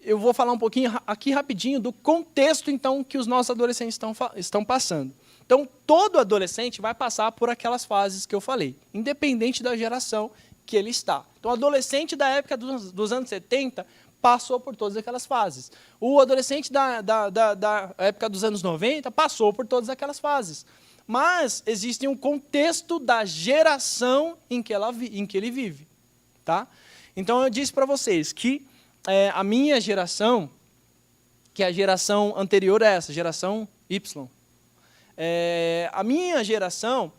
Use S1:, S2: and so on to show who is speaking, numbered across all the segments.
S1: eu vou falar um pouquinho aqui rapidinho do contexto, então, que os nossos adolescentes estão passando. Então, todo adolescente vai passar por aquelas fases que eu falei, independente da geração que ele está. Então, o adolescente da época dos anos 70 passou por todas aquelas fases. O adolescente da época dos anos 90 passou por todas aquelas fases. Mas existe um contexto da geração em que ele vive. Tá? Então, eu disse para vocês que a minha geração, que é a geração anterior a essa, geração Y, a minha geração,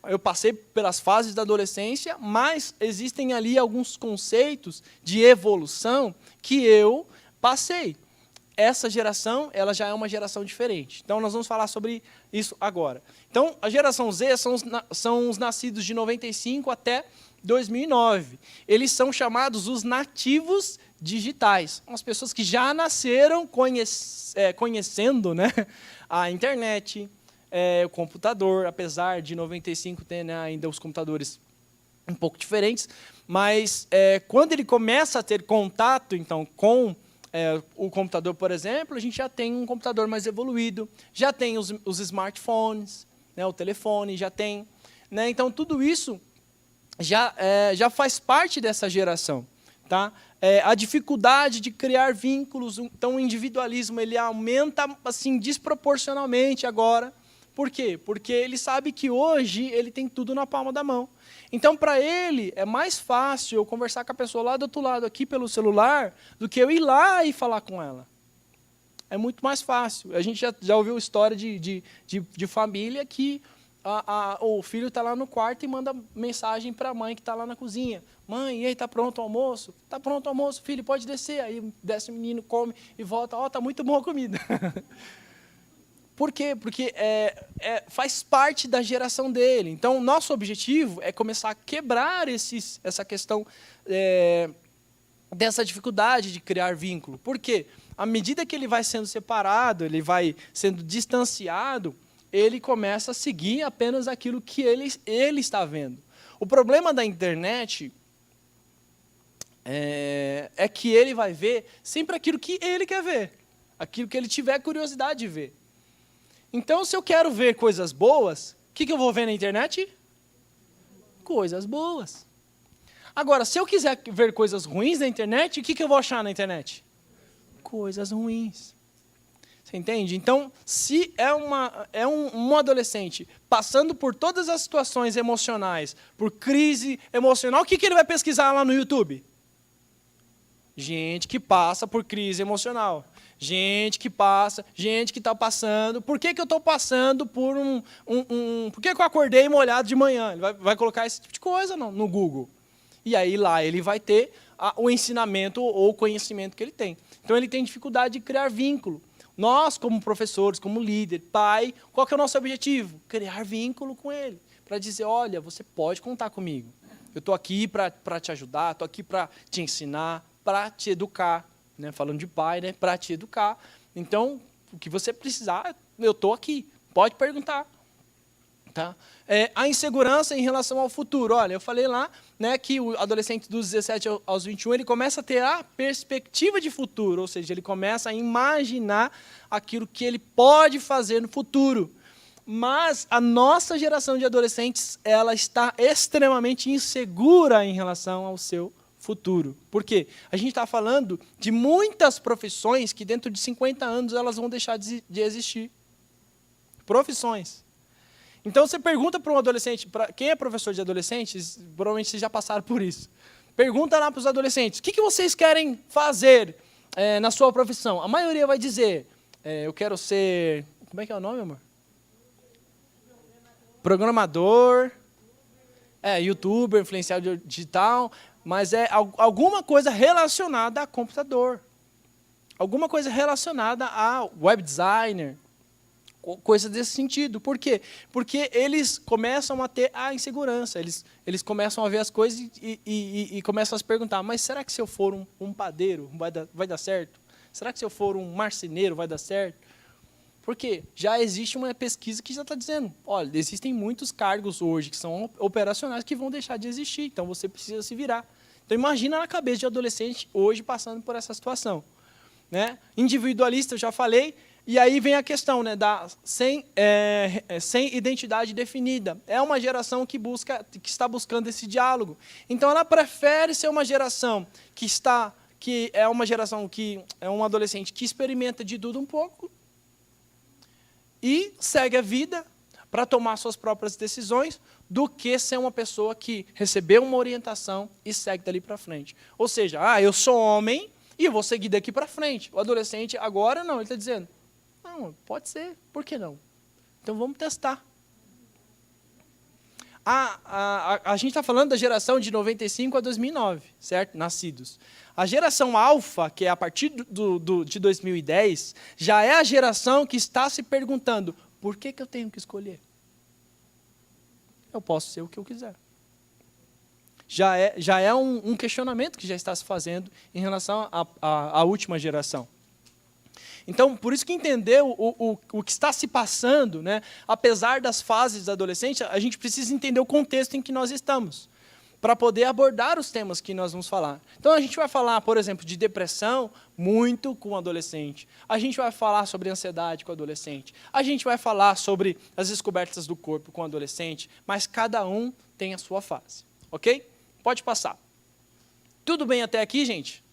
S1: eu passei pelas fases da adolescência, mas existem ali alguns conceitos de evolução que eu passei. Essa geração, ela já é uma geração diferente. Então, nós vamos falar sobre isso agora. Então, a geração Z são os nascidos de 95 até 2009. Eles são chamados os nativos digitais. São as pessoas que já nasceram conhecendo, né, a internet, o computador, apesar de 95 ter, né, ainda os computadores um pouco diferentes, mas quando ele começa a ter contato, então, com o computador, por exemplo, a gente já tem um computador mais evoluído, já tem os smartphones, né, o telefone, já tem. Né, então, tudo isso já faz parte dessa geração. Tá? A dificuldade de criar vínculos, então o individualismo ele aumenta assim, desproporcionalmente agora. Por quê? Porque ele sabe que hoje ele tem tudo na palma da mão. Então, para ele, é mais fácil eu conversar com a pessoa lá do outro lado, aqui pelo celular, do que eu ir lá e falar com ela. É muito mais fácil. A gente já ouviu história de família que o filho está lá no quarto e manda mensagem para a mãe que está lá na cozinha. Mãe, e aí, está pronto o almoço? Está pronto o almoço, filho, pode descer. Aí desce o menino, come e volta. Ó, está muito boa a comida. Por quê? Porque faz parte da geração dele. Então, nosso objetivo é começar a quebrar essa questão dessa dificuldade de criar vínculo. Por quê? À medida que ele vai sendo separado, ele vai sendo distanciado, ele começa a seguir apenas aquilo que ele está vendo. O problema da internet é que ele vai ver sempre aquilo que ele quer ver, aquilo que ele tiver curiosidade de ver. Então, se eu quero ver coisas boas, o que eu vou ver na internet? Coisas boas. Agora, se eu quiser ver coisas ruins na internet, o que eu vou achar na internet? Coisas ruins. Você entende? Então, se um adolescente passando por todas as situações emocionais, por crise emocional, o que ele vai pesquisar lá no YouTube? Gente que passa por crise emocional. Gente que está passando. Por que eu estou passando por por que eu acordei molhado de manhã? Ele vai colocar esse tipo de coisa no Google. E aí lá ele vai ter o ensinamento ou o conhecimento que ele tem. Então ele tem dificuldade de criar vínculo. Nós, como professores, como líder, pai, qual que é o nosso objetivo? Criar vínculo com ele. Para dizer, olha, você pode contar comigo. Eu estou aqui para te ajudar, estou aqui para te ensinar, para te educar. Né? Falando de pai, né? Para te educar. Então, o que você precisar, eu estou aqui. Pode perguntar. Tá? A insegurança em relação ao futuro. Olha, eu falei lá, né, que o adolescente dos 17 aos 21, ele começa a ter a perspectiva de futuro, ou seja, ele começa a imaginar aquilo que ele pode fazer no futuro. Mas a nossa geração de adolescentes, ela está extremamente insegura em relação ao seu futuro. Por quê? A gente está falando de muitas profissões que dentro de 50 anos elas vão deixar de existir. Profissões. Então, você pergunta para um adolescente, quem é professor de adolescentes, provavelmente vocês já passaram por isso. Pergunta lá para os adolescentes, o que vocês querem fazer na sua profissão? A maioria vai dizer, eu quero ser... Como é que é o nome, amor? Programador, youtuber, influenciador digital, mas é alguma coisa relacionada a computador. Alguma coisa relacionada a web designer, coisa desse sentido. Por quê? Porque eles começam a ter a insegurança, eles começam a ver as coisas e começam a se perguntar, mas será que se eu for um padeiro vai dar certo? Será que se eu for um marceneiro vai dar certo? Porque já existe uma pesquisa que já está dizendo, olha, existem muitos cargos hoje que são operacionais que vão deixar de existir, então você precisa se virar. Então imagina na cabeça de adolescente hoje passando por essa situação. né? Individualista, eu já falei. E aí vem a questão, né, sem identidade definida. É uma geração que está buscando esse diálogo. Então, ela prefere ser uma geração que é um adolescente que experimenta de tudo um pouco e segue a vida para tomar suas próprias decisões, do que ser uma pessoa que recebeu uma orientação e segue dali para frente. Ou seja, eu sou homem e eu vou seguir daqui para frente. O adolescente agora não, ele está dizendo, não, pode ser, por que não? Então vamos testar. A gente está falando da geração de 95 a 2009, certo? Nascidos. A geração alfa, que é a partir de 2010, já é a geração que está se perguntando, por que eu tenho que escolher? Eu posso ser o que eu quiser. Já é um questionamento que já está se fazendo em relação à última geração. Então, por isso que entender o que está se passando, né, apesar das fases da adolescência, a gente precisa entender o contexto em que nós estamos, para poder abordar os temas que nós vamos falar. Então, a gente vai falar, por exemplo, de depressão, muito com o adolescente. A gente vai falar sobre ansiedade com o adolescente. A gente vai falar sobre as descobertas do corpo com o adolescente, mas cada um tem a sua fase, ok? Pode passar. Tudo bem até aqui, gente?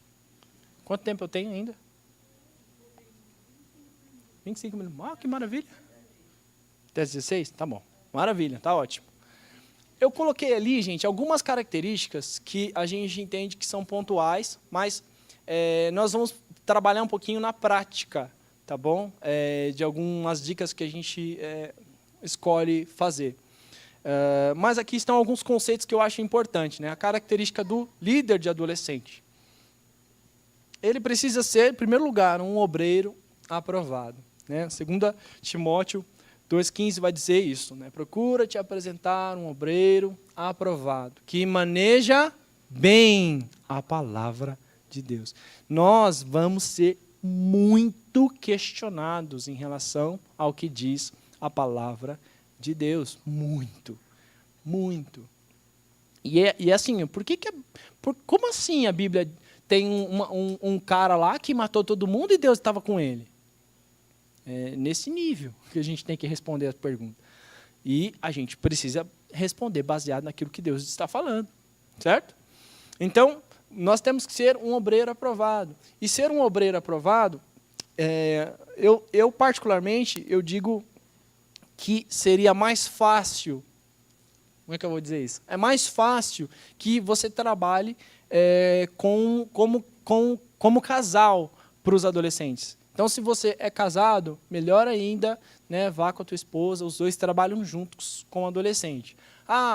S1: Quanto tempo eu tenho ainda? 25 minutos. Que maravilha. Até 16? Tá bom. Maravilha, tá ótimo. Eu coloquei ali, gente, algumas características que a gente entende que são pontuais, mas nós vamos trabalhar um pouquinho na prática, tá bom? De algumas dicas que a gente escolhe fazer. Mas aqui estão alguns conceitos que eu acho importantes, né? A característica do líder de adolescente. Ele precisa ser, em primeiro lugar, um obreiro aprovado. Né? 2 Timóteo 2,15 vai dizer isso. Né? Procura te apresentar um obreiro aprovado, que maneja bem a palavra de Deus. Nós vamos ser muito questionados em relação ao que diz a palavra de Deus. Muito, muito. E assim, como assim a Bíblia tem um cara lá que matou todo mundo e Deus estava com ele? Nesse nível que a gente tem que responder a pergunta. E a gente precisa responder baseado naquilo que Deus está falando, certo? Então, nós temos que ser um obreiro aprovado. E ser um obreiro aprovado, eu particularmente, eu digo que seria mais fácil, como é que eu vou dizer isso? É mais fácil que você trabalhe como casal para os adolescentes. Então, se você é casado, melhor ainda, né, vá com a tua esposa, os dois trabalham juntos com o adolescente.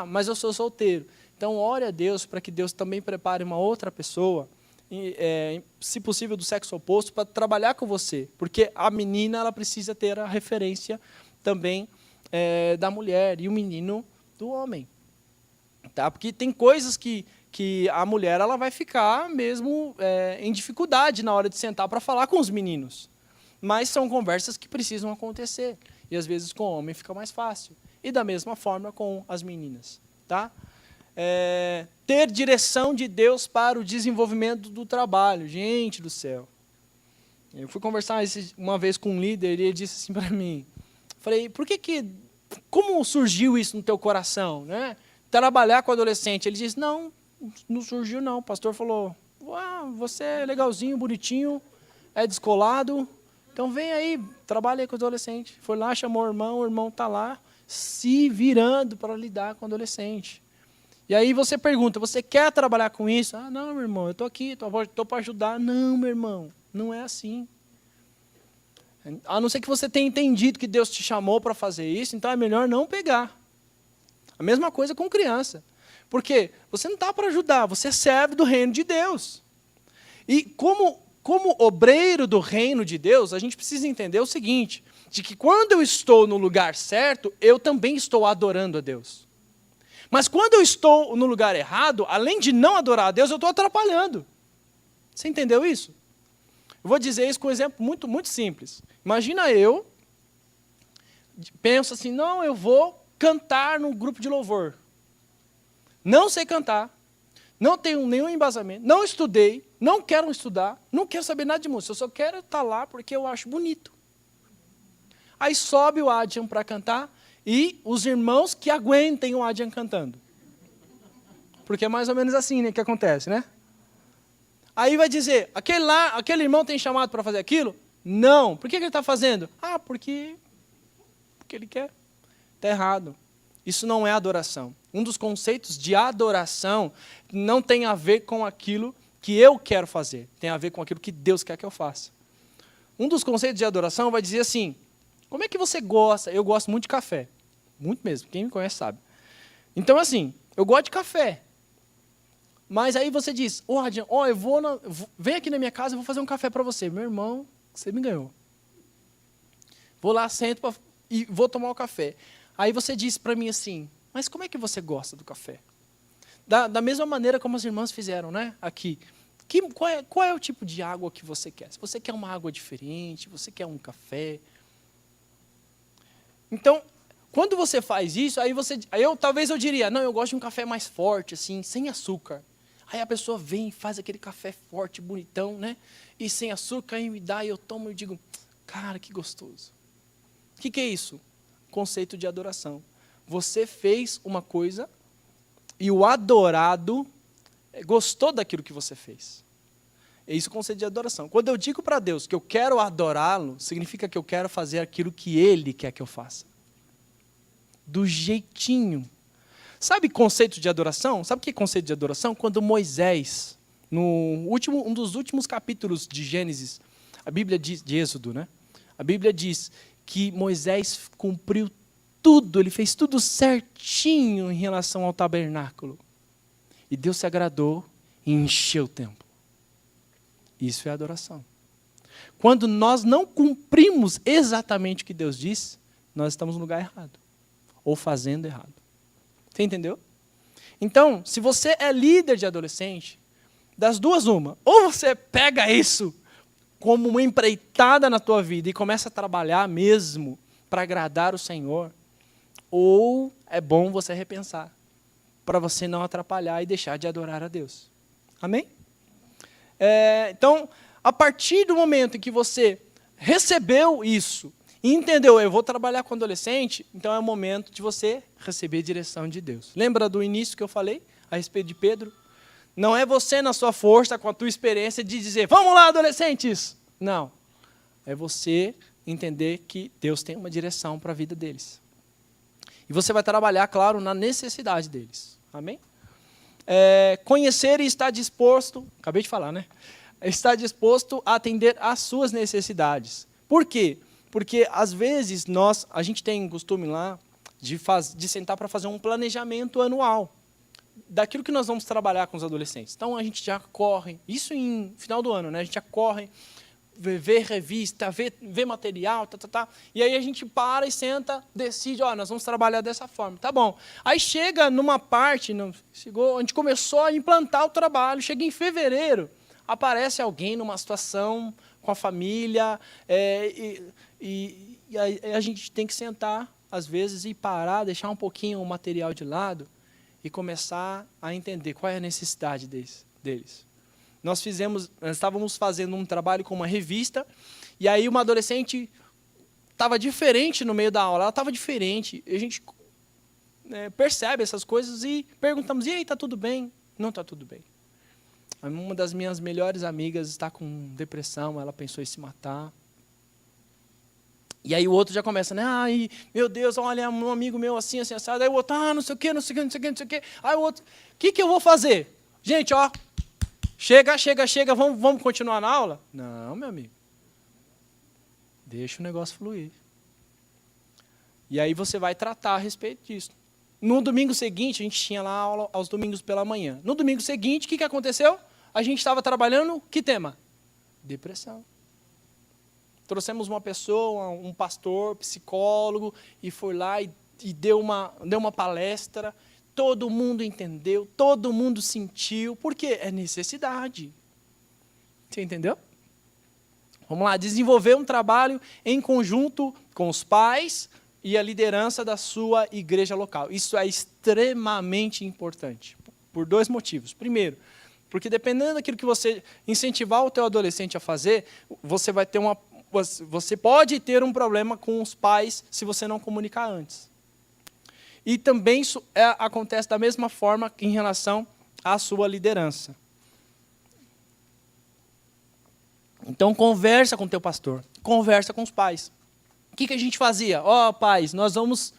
S1: Mas eu sou solteiro. Então, ore a Deus para que Deus também prepare uma outra pessoa, se possível do sexo oposto, para trabalhar com você. Porque a menina ela precisa ter a referência também da mulher e o menino do homem. Tá? Porque tem coisas que a mulher ela vai ficar mesmo em dificuldade na hora de sentar para falar com os meninos. Mas são conversas que precisam acontecer. E às vezes com o homem fica mais fácil. E da mesma forma com as meninas. Tá? Ter direção de Deus para o desenvolvimento do trabalho. Gente do céu. Eu fui conversar uma vez com um líder e ele disse assim para mim. Falei, como surgiu isso no teu coração? Né? Trabalhar com adolescente. Ele disse, não surgiu não. O pastor falou, você é legalzinho, bonitinho, é descolado, então vem aí, trabalha aí com o adolescente. Foi lá, chamou o irmão está lá, se virando para lidar com o adolescente. E aí você pergunta, você quer trabalhar com isso? Não, meu irmão, eu estou aqui, estou para ajudar. Não, meu irmão, não é assim. A não ser que você tenha entendido que Deus te chamou para fazer isso, então é melhor não pegar. A mesma coisa com criança. Porque você não está para ajudar, você serve do reino de Deus. E como obreiro do reino de Deus, a gente precisa entender o seguinte, de que quando eu estou no lugar certo, eu também estou adorando a Deus. Mas quando eu estou no lugar errado, além de não adorar a Deus, eu estou atrapalhando. Você entendeu isso? Eu vou dizer isso com um exemplo muito, muito simples. Imagina eu, penso assim, eu vou cantar no grupo de louvor. Não sei cantar, não tenho nenhum embasamento, não estudei, não quero estudar, não quero saber nada de música, eu só quero estar lá porque eu acho bonito. Aí sobe o Adrian para cantar e os irmãos que aguentem o Adrian cantando. Porque é mais ou menos assim, né, que acontece, né? Aí vai dizer, aquele irmão tem chamado para fazer aquilo? Não. Por que ele está fazendo? Porque ele quer. Está errado. Isso não é adoração. Um dos conceitos de adoração não tem a ver com aquilo que eu quero fazer. Tem a ver com aquilo que Deus quer que eu faça. Um dos conceitos de adoração vai dizer assim, como é que você gosta? Eu gosto muito de café. Muito mesmo. Quem me conhece sabe. Então, assim, eu gosto de café. Mas aí você diz, Adrian, vem aqui na minha casa, eu vou fazer um café para você. Meu irmão, você me ganhou. Vou lá, sento e vou tomar o café. Aí você diz para mim assim, mas como é que você gosta do café? Da mesma maneira como as irmãs fizeram, né? Aqui. Qual é o tipo de água que você quer? Se você quer uma água diferente, você quer um café. Então, quando você faz isso, talvez eu diria, não, eu gosto de um café mais forte, assim, sem açúcar. Aí a pessoa vem e faz aquele café forte, bonitão, né? E sem açúcar, aí me dá, e eu tomo e digo, cara, que gostoso. O que é isso? Conceito de adoração. Você fez uma coisa e o adorado gostou daquilo que você fez. É isso o conceito de adoração. Quando eu digo para Deus que eu quero adorá-lo, significa que eu quero fazer aquilo que Ele quer que eu faça. Do jeitinho. Sabe conceito de adoração? Sabe o que é conceito de adoração? Quando Moisés, um dos últimos capítulos de Gênesis, a Bíblia diz, de Êxodo, né? A Bíblia diz que Moisés cumpriu tudo, ele fez tudo certinho em relação ao tabernáculo. E Deus se agradou e encheu o templo. Isso é adoração. Quando nós não cumprimos exatamente o que Deus diz, nós estamos no lugar errado. Ou fazendo errado. Você entendeu? Então, se você é líder de adolescente, das duas uma, ou você pega isso como uma empreitada na tua vida e começa a trabalhar mesmo para agradar o Senhor, ou é bom você repensar, para você não atrapalhar e deixar de adorar a Deus. Amém? Então, a partir do momento em que você recebeu isso, e entendeu, eu vou trabalhar com adolescente, então é o momento de você receber a direção de Deus. Lembra do início que eu falei a respeito de Pedro? Não é você na sua força, com a tua experiência, de dizer, vamos lá, adolescentes! Não. É você entender que Deus tem uma direção para a vida deles. E você vai trabalhar, claro, na necessidade deles. Amém? Conhecer e estar disposto, acabei de falar, né? Estar disposto a atender às suas necessidades. Por quê? Porque, às vezes, a gente tem costume lá de sentar para fazer um planejamento anual daquilo que nós vamos trabalhar com os adolescentes. Então, a gente já corre, isso em final do ano, né? A gente já corre, vê revista, vê material, e aí a gente para e senta, decide, nós vamos trabalhar dessa forma. Tá bom. Aí chega numa parte, a gente começou a implantar o trabalho, chega em fevereiro, aparece alguém numa situação com a família, e a gente tem que sentar, às vezes, e parar, deixar um pouquinho o material de lado e começar a entender qual é a necessidade deles. Nós estávamos fazendo um trabalho com uma revista, e aí uma adolescente estava diferente no meio da aula, ela estava diferente, e a gente percebe essas coisas e perguntamos, e aí, está tudo bem? Não está tudo bem. Uma das minhas melhores amigas está com depressão, ela pensou em se matar. E aí o outro já começa, né? Ai, meu Deus, olha, um amigo meu assim, assim, assado. Aí o outro, não sei o quê, não sei o quê, não sei o quê, não sei o quê. Aí o outro, o que eu vou fazer? Gente, chega, vamos continuar na aula? Não, meu amigo. Deixa o negócio fluir. E aí você vai tratar a respeito disso. No domingo seguinte, a gente tinha lá aula aos domingos pela manhã. No domingo seguinte, o que aconteceu? A gente estava trabalhando, que tema? Depressão. Trouxemos uma pessoa, um pastor, psicólogo, e foi lá e deu uma palestra. Todo mundo entendeu, todo mundo sentiu, porque é necessidade. Você entendeu? Vamos lá, desenvolver um trabalho em conjunto com os pais e a liderança da sua igreja local. Isso é extremamente importante. Por dois motivos. Primeiro, porque dependendo daquilo que você incentivar o teu adolescente a fazer, você pode ter um problema com os pais se você não comunicar antes. E também isso acontece da mesma forma em relação à sua liderança. Então, conversa com o teu pastor, conversa com os pais. O que a gente fazia? Pais, nós vamos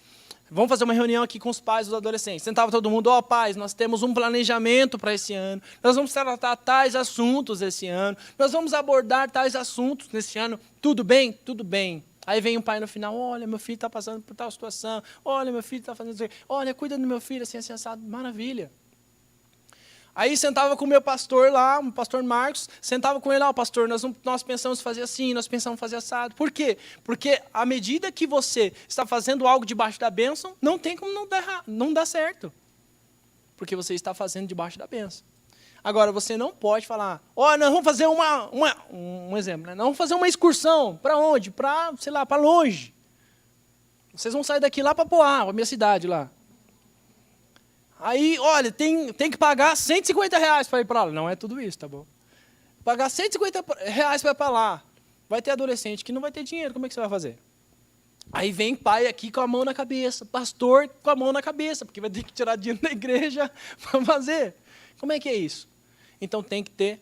S1: fazer uma reunião aqui com os pais dos adolescentes. Sentava todo mundo, pais, nós temos um planejamento para esse ano, nós vamos tratar tais assuntos esse ano, nós vamos abordar tais assuntos nesse ano. Tudo bem? Tudo bem. Aí vem o pai no final, olha, meu filho está passando por tal situação, olha, meu filho está fazendo isso, olha, cuida do meu filho, assim, assado, maravilha. Aí sentava com o meu pastor lá, o pastor Marcos, sentava com ele, pastor, nós pensamos fazer assim, nós pensamos fazer assado. Por quê? Porque à medida que você está fazendo algo debaixo da bênção, não tem como não dar certo. Porque você está fazendo debaixo da bênção. Agora, você não pode falar, nós vamos fazer um exemplo, né? Nós vamos fazer uma excursão. Para onde? Para longe. Vocês vão sair daqui lá para Poá, a minha cidade lá. Aí, olha, tem que pagar R$150 para ir para lá. Não é tudo isso, tá bom? Pagar R$150 para ir para lá. Vai ter adolescente que não vai ter dinheiro, como é que você vai fazer? Aí vem pai aqui com a mão na cabeça, pastor com a mão na cabeça, porque vai ter que tirar dinheiro da igreja para fazer. Como é que é isso? Então tem que ter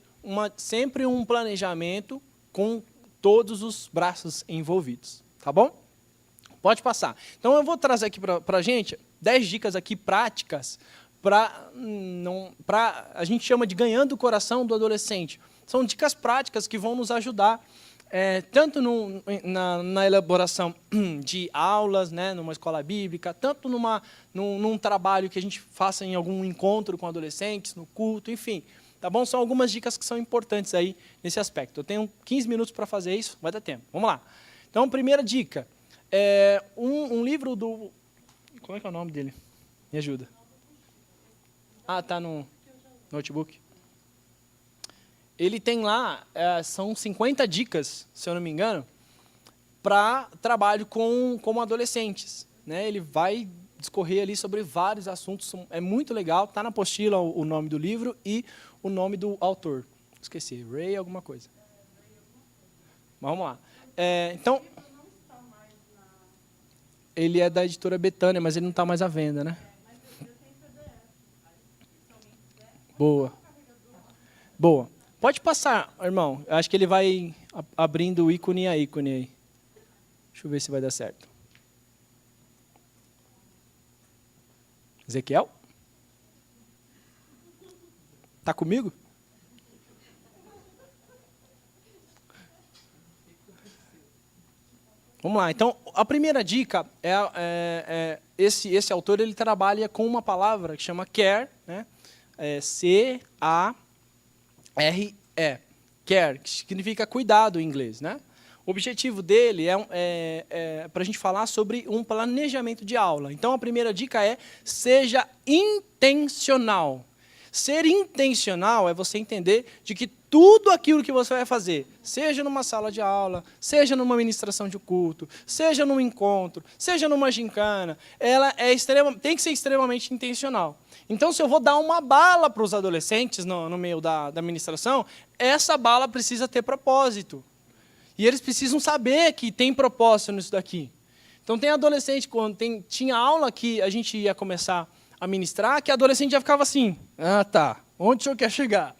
S1: sempre um planejamento com todos os braços envolvidos, tá bom? Pode passar. Então eu vou trazer aqui para a gente 10 dicas aqui práticas para a gente chama de ganhando o coração do adolescente. São dicas práticas que vão nos ajudar tanto na elaboração de aulas, né, numa escola bíblica, tanto num trabalho que a gente faça em algum encontro com adolescentes, no culto, enfim. Tá bom? São algumas dicas que são importantes aí nesse aspecto. Eu tenho 15 minutos para fazer isso, vai dar tempo. Vamos lá. Então, primeira dica. Um livro do... Como é que é o nome dele? Me ajuda. Tá no notebook. Ele tem lá, são 50 dicas, se eu não me engano, para trabalho com adolescentes. Né? Ele vai discorrer ali sobre vários assuntos, é muito legal. Está na apostila o nome do livro e o nome do autor. Esqueci, Ray alguma coisa. Vamos lá. Então... Ele é da editora Betânia, mas ele não está mais à venda, né? Boa. Boa. Pode passar, irmão. Eu acho que ele vai abrindo o ícone a ícone aí. Deixa eu ver se vai dar certo. Ezequiel? Está comigo? Vamos lá. Então, a primeira dica esse autor ele trabalha com uma palavra que chama care, né? C-A-R-E. Care, que significa cuidado em inglês, né? O objetivo dele é para a gente falar sobre um planejamento de aula. Então, a primeira dica é seja intencional. Ser intencional é você entender de que tudo aquilo que você vai fazer, seja numa sala de aula, seja numa ministração de culto, seja num encontro, seja numa gincana, ela tem que ser extremamente intencional. Então, se eu vou dar uma bala para os adolescentes no meio da ministração, essa bala precisa ter propósito. E eles precisam saber que tem propósito nisso daqui. Então, tem adolescente, quando tinha aula que a gente ia começar a ministrar, que a adolescente já ficava assim, tá, onde o senhor quer chegar?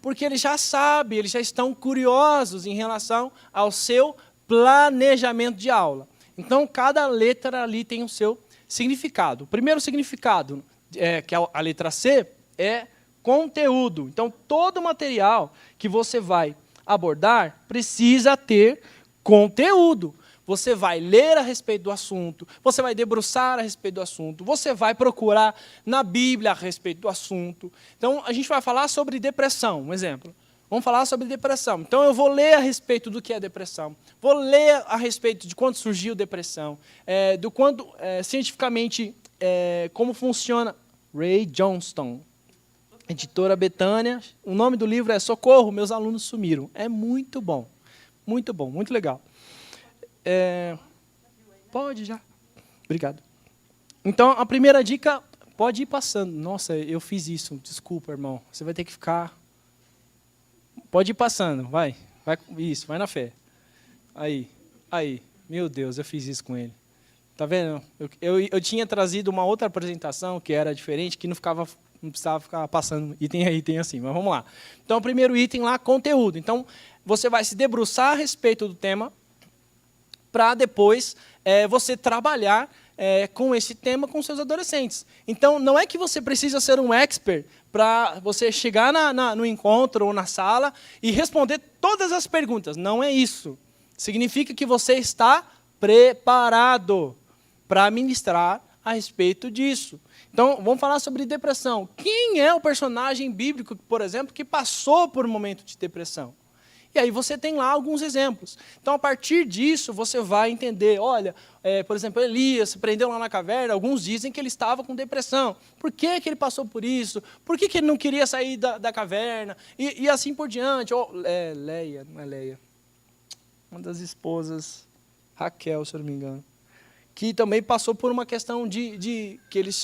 S1: Porque eles já sabem, eles já estão curiosos em relação ao seu planejamento de aula. Então, cada letra ali tem o seu significado. O primeiro significado, que é a letra C, é conteúdo. Então, todo material que você vai abordar precisa ter conteúdo. Você vai ler a respeito do assunto, você vai debruçar a respeito do assunto, você vai procurar na Bíblia a respeito do assunto. Então, a gente vai falar sobre depressão, um exemplo. Vamos falar sobre depressão. Então, eu vou ler a respeito do que é depressão, vou ler a respeito de quando surgiu depressão, do quando, cientificamente, como funciona. Ray Johnston, editora Betânia. O nome do livro é Socorro, Meus Alunos Sumiram. É muito bom, muito legal. Pode já. Obrigado. Então, a primeira dica, Pode ir passando. Nossa, eu fiz isso. Desculpa, irmão. Você vai ter que ficar... Pode ir passando. Vai. Isso, vai na fé. Aí. Meu Deus, eu fiz isso com ele. Tá vendo? Eu tinha trazido uma outra apresentação que era diferente, que não precisava ficar passando item a item assim. Mas vamos lá. Então, o primeiro item lá, conteúdo. Então, você vai se debruçar a respeito do tema para depois você trabalhar com esse tema com seus adolescentes. Então, não é que você precisa ser um expert para você chegar no encontro ou na sala e responder todas as perguntas. Não é isso. Significa que você está preparado para ministrar a respeito disso. Então, vamos falar sobre depressão. Quem é o personagem bíblico, por exemplo, que passou por um momento de depressão? E aí você tem lá alguns exemplos. Então, a partir disso, você vai entender, olha, por exemplo, Elias se prendeu lá na caverna, alguns dizem que ele estava com depressão. Por que ele passou por isso? Por que ele não queria sair da caverna? E assim por diante. Leia, não é Leia. Uma das esposas, Raquel, se eu não me engano, que também passou por uma questão que eles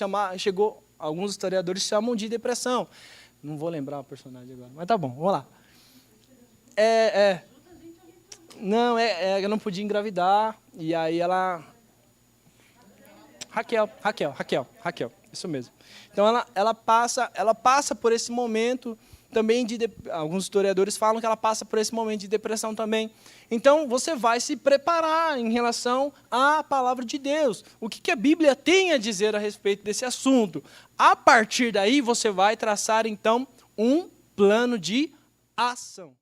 S1: alguns historiadores chamam de depressão. Não vou lembrar o personagem agora, mas tá bom, vamos lá. Não, eu não podia engravidar, e aí ela... Raquel, isso mesmo. Então ela passa por esse momento também alguns historiadores falam que ela passa por esse momento de depressão também. Então, você vai se preparar em relação à palavra de Deus. O que a Bíblia tem a dizer a respeito desse assunto? A partir daí, você vai traçar, então, um plano de ação.